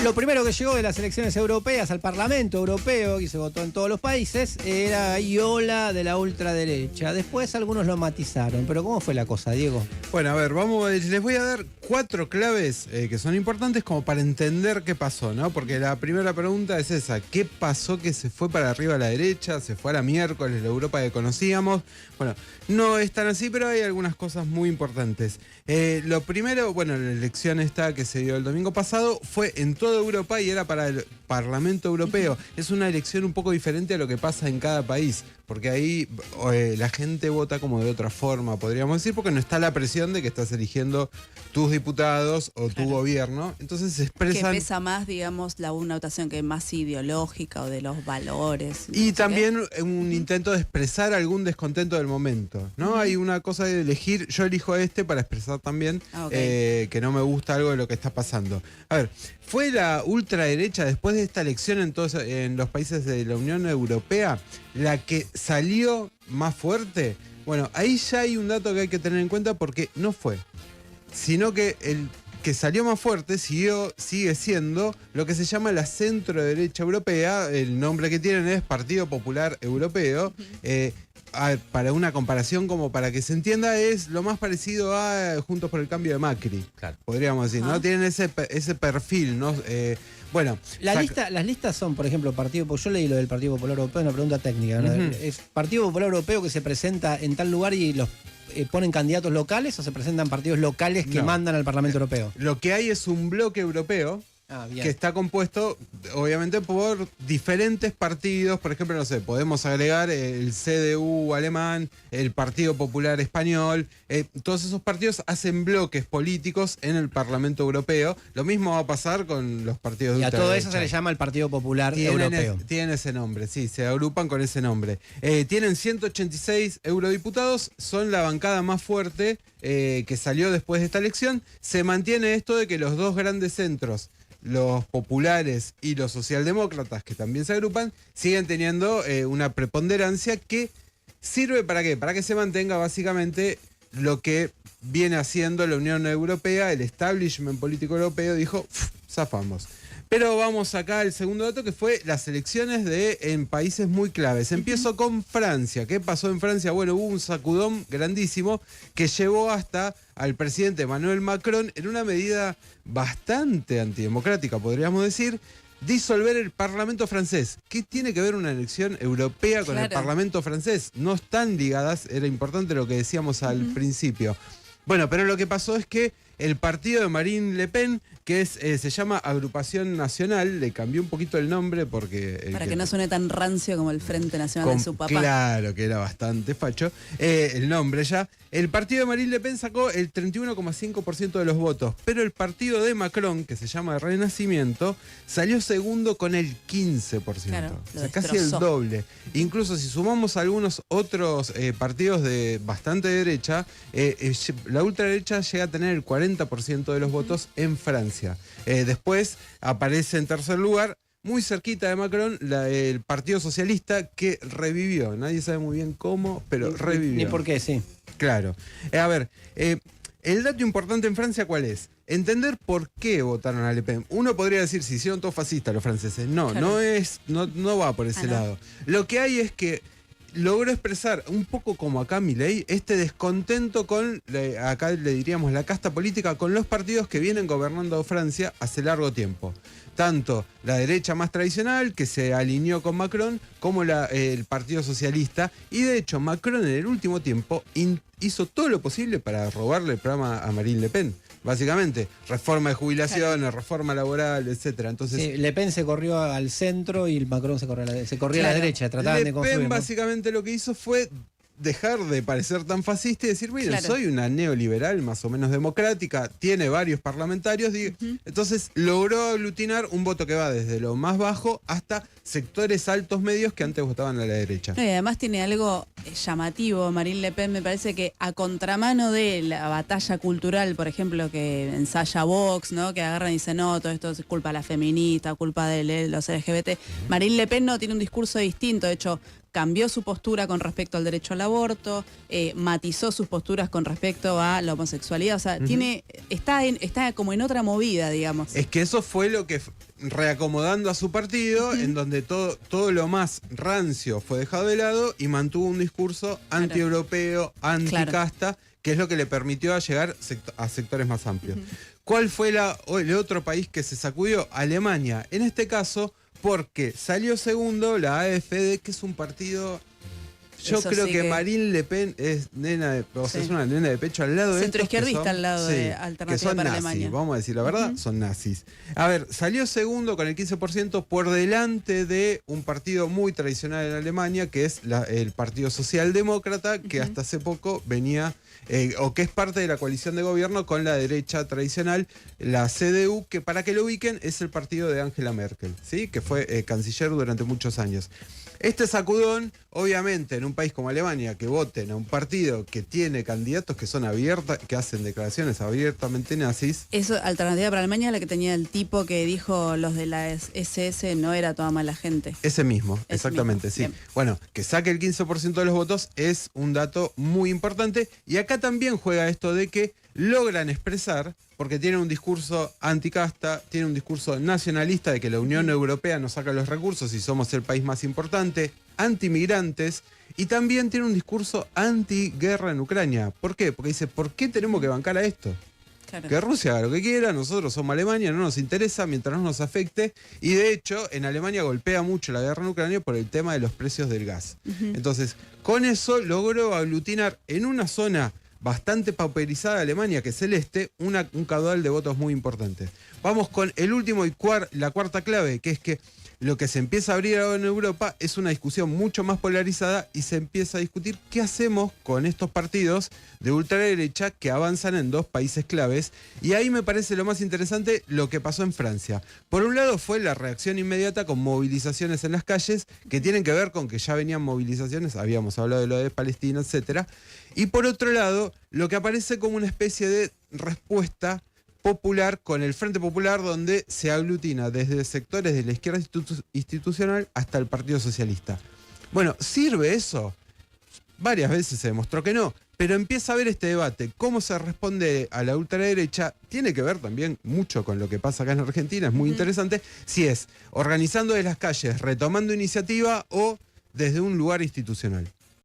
Lo primero que llegó de las elecciones europeas al Parlamento Europeo, y se votó en todos los países, era Iola de la ultraderecha. Después algunos lo matizaron, pero ¿cómo fue la cosa, Diego? Bueno, a ver, les voy a dar 4 claves que son importantes como para entender qué pasó, ¿no? Porque la primera pregunta es esa: ¿qué pasó que se fue para arriba a la derecha? ¿Se fue a la miércoles, la Europa que conocíamos? Bueno, no es tan así, pero hay algunas cosas muy importantes. Lo primero, bueno, la elección esta que se dio el domingo pasado fue en toda Europa y era para el Parlamento Europeo. Es una elección un poco diferente a lo que pasa en cada país, porque ahí la gente vota como de otra forma, podríamos decir, porque no está la presión de que estás eligiendo tus diputados o tu gobierno. Entonces se expresan... Que pesa más, digamos, una votación que es más ideológica o de los valores. Y también un intento de expresar algún descontento del momento, ¿no? Hay una cosa de elegir, yo elijo este para expresar también que no me gusta algo de lo que está pasando. A ver, ¿fue la ultraderecha después de esta elección en los países de la Unión Europea la que salió más fuerte? Bueno, ahí ya hay un dato que hay que tener en cuenta, porque no fue, sino que el que salió más fuerte sigue siendo lo que se llama la centro-derecha europea. El nombre que tienen es Partido Popular Europeo. Para una comparación, como para que se entienda, es lo más parecido a Juntos por el Cambio de Macri, claro, podríamos decir, ¿no? Tienen ese perfil, ¿no? Bueno, las listas son, por ejemplo, yo leí lo del Partido Popular Europeo, una pregunta técnica, ¿no? ¿Es Partido Popular Europeo que se presenta en tal lugar y los ponen candidatos locales, o se presentan partidos locales que mandan al Parlamento Europeo? Lo que hay es un bloque europeo que está compuesto, obviamente, por diferentes partidos. Por ejemplo, no sé, podemos agregar el CDU alemán, el Partido Popular español. Todos esos partidos hacen bloques políticos en el Parlamento Europeo. Lo mismo va a pasar con los partidos de ultraderecha. Y a todo eso se le llama el Partido Popular Europeo. Tienen ese nombre, sí, se agrupan con ese nombre. Tienen 186 eurodiputados, son la bancada más fuerte que salió después de esta elección. Se mantiene esto de que los dos grandes centros, los populares y los socialdemócratas, que también se agrupan, siguen teniendo una preponderancia que sirve ¿para qué? Para que se mantenga básicamente lo que viene haciendo la Unión Europea. El establishment político europeo dijo, zafamos. Pero vamos acá al segundo dato, que fue las elecciones en países muy claves. Empiezo con Francia. ¿Qué pasó en Francia? Bueno, hubo un sacudón grandísimo que llevó hasta al presidente Emmanuel Macron, en una medida bastante antidemocrática, podríamos decir, disolver el Parlamento francés. ¿Qué tiene que ver una elección europea con el Parlamento francés? No están ligadas, era importante lo que decíamos al principio. Bueno, pero lo que pasó es que el partido de Marine Le Pen, que se llama Agrupación Nacional, le cambió un poquito el nombre porque... Para que no suene tan rancio como el Frente Nacional de su papá. Claro, que era bastante facho. El nombre ya. El partido de Marine Le Pen sacó el 31,5% de los votos, pero el partido de Macron, que se llama Renacimiento, salió segundo con el 15%. Claro, o sea, casi el doble. Incluso si sumamos algunos otros partidos de bastante derecha, la ultraderecha llega a tener el 40% de los votos en Francia. Después aparece en tercer lugar, muy cerquita de Macron, el Partido Socialista, que revivió. Nadie sabe muy bien cómo, pero revivió. Ni por qué, sí. Claro. A ver, el dato importante en Francia, ¿cuál es? Entender por qué votaron a Le Pen. Uno podría decir, si hicieron todos fascistas los franceses. No, claro. no va por ese lado. Lo que hay es que logró expresar, un poco como acá Milei, este descontento con, acá le diríamos la casta política, con los partidos que vienen gobernando Francia hace largo tiempo. Tanto la derecha más tradicional, que se alineó con Macron, como el Partido Socialista. Y de hecho, Macron en el último tiempo hizo todo lo posible para robarle el programa a Marine Le Pen. Básicamente, reforma de jubilaciones, reforma laboral, etcétera. Entonces, sí, Le Pen se corrió al centro y Macron se corrió a la derecha. Trataban de construir, Le Pen básicamente lo que hizo fue dejar de parecer tan fascista y decir, miren, soy una neoliberal más o menos democrática, tiene varios parlamentarios, entonces logró aglutinar un voto que va desde lo más bajo hasta sectores altos medios que antes votaban a la derecha. No, y además tiene algo llamativo, Marine Le Pen, me parece que a contramano de la batalla cultural, por ejemplo, que ensaya Vox, ¿no? Que agarran y dicen, no, todo esto es culpa de la feminista, culpa de los LGBT. Marine Le Pen no tiene un discurso distinto, de hecho, cambió su postura con respecto al derecho al aborto, matizó sus posturas con respecto a la homosexualidad, o sea, está como en otra movida, digamos. Es que eso fue lo que, reacomodando a su partido, en donde todo lo más rancio fue dejado de lado y mantuvo un discurso anti-europeo, anticasta, que es lo que le permitió llegar a sectores más amplios. ¿Cuál fue el otro país que se sacudió? Alemania. En este caso, porque salió segundo la AfD, que es un partido... Yo creo que Marine Le Pen es es una nena de pecho al lado de centroizquierdista al lado de Alternativa para Alemania. Vamos a decir la verdad, son nazis. A ver, salió segundo con el 15% por delante de un partido muy tradicional en Alemania, que es el Partido Socialdemócrata, que hasta hace poco venía... o que es parte de la coalición de gobierno con la derecha tradicional, la CDU, que para que lo ubiquen es el partido de Angela Merkel, ¿sí? Que fue canciller durante muchos años. Este sacudón, obviamente, en un país como Alemania, que voten a un partido que tiene candidatos que son que hacen declaraciones abiertamente nazis. Eso, Alternativa para Alemania, la que tenía el tipo que dijo los de la SS no era toda mala gente. Ese mismo, exactamente, sí. Bien. Bueno, que saque el 15% de los votos es un dato muy importante. Y acá también juega esto de que logran expresar, porque tienen un discurso anticasta, tienen un discurso nacionalista de que la Unión Europea nos saca los recursos y somos el país más importante, antimigrantes, y también tiene un discurso antiguerra en Ucrania. ¿Por qué? Porque dice, ¿por qué tenemos que bancar a esto? Claro. Que Rusia haga lo que quiera, nosotros somos Alemania, no nos interesa mientras no nos afecte. Y de hecho, en Alemania golpea mucho la guerra en Ucrania por el tema de los precios del gas. Entonces, con eso logró aglutinar en una zona bastante pauperizada de Alemania, que es el este, un caudal de votos muy importante. Vamos con el último y la cuarta clave, que es que lo que se empieza a abrir ahora en Europa es una discusión mucho más polarizada y se empieza a discutir qué hacemos con estos partidos de ultraderecha que avanzan en dos países claves. Y ahí me parece lo más interesante lo que pasó en Francia. Por un lado fue la reacción inmediata con movilizaciones en las calles, que tienen que ver con que ya venían movilizaciones, habíamos hablado de lo de Palestina, etcétera. Y por otro lado, lo que aparece como una especie de respuesta popular con el Frente Popular, donde se aglutina desde sectores de la izquierda institucional hasta el Partido Socialista. Bueno, ¿sirve eso? Varias veces se demostró que no, pero empieza a haber este debate. ¿Cómo se responde a la ultraderecha? Tiene que ver también mucho con lo que pasa acá en Argentina, es muy interesante, si es organizando desde las calles, retomando iniciativa o desde un lugar institucional.